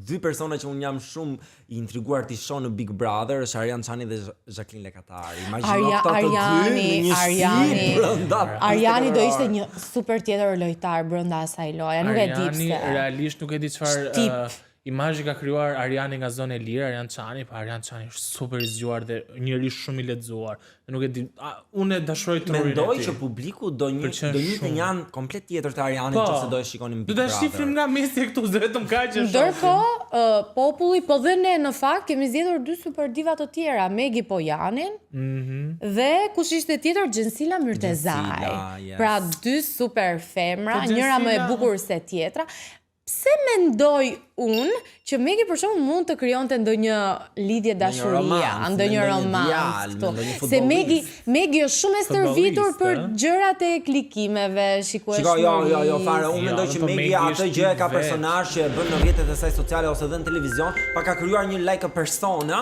dy persona që unë jam shumë i intriguar t'i shoh në Big Brother është Arjan Çani dhe Jacqueline Lekatari. Imagjino këta të dy në një shtëpi brenda. Arjani do ishte një super tjetër lojtar brenda asaj loje, nuk e di pse. Arjani realisht nuk e di çfarë imazhi ka krijuar Arjani nga zona e lirë, Arjan Çani, pa Arjan Çani është super i zgjuar dhe njëri shumë i lexuar. Nuk e di, unë e dashuroj trurin e tij. Mendoj që publiku do njihte një anë komplet tjetër të Arjanit nëse do e shikonin Big Brother. Do ta shifnim nga Messi këtu, vetëm kaq është. Ndërkohë, populli po dhe ne në fakt kemi zgjedhur dy super diva të tjera, Megi Pojanin dhe kush ishte tjetër, Gjensila Myrtezaj. Yes. Pra dy super femra, njëra më e bukur se tjetra. Pse mendoj unë që Megi për shembull mund të krijonte ndonjë lidhje dashuria, ndonjë romans këtu. Se Megi është shumë e stërvitur për gjërat e klikimeve, shikues. Jo, fare, unë mendoj që Megi atë gjë ka personazh që e bën në rrjetet e saj sociale ose edhe në televizion, pa ka krijuar një like persona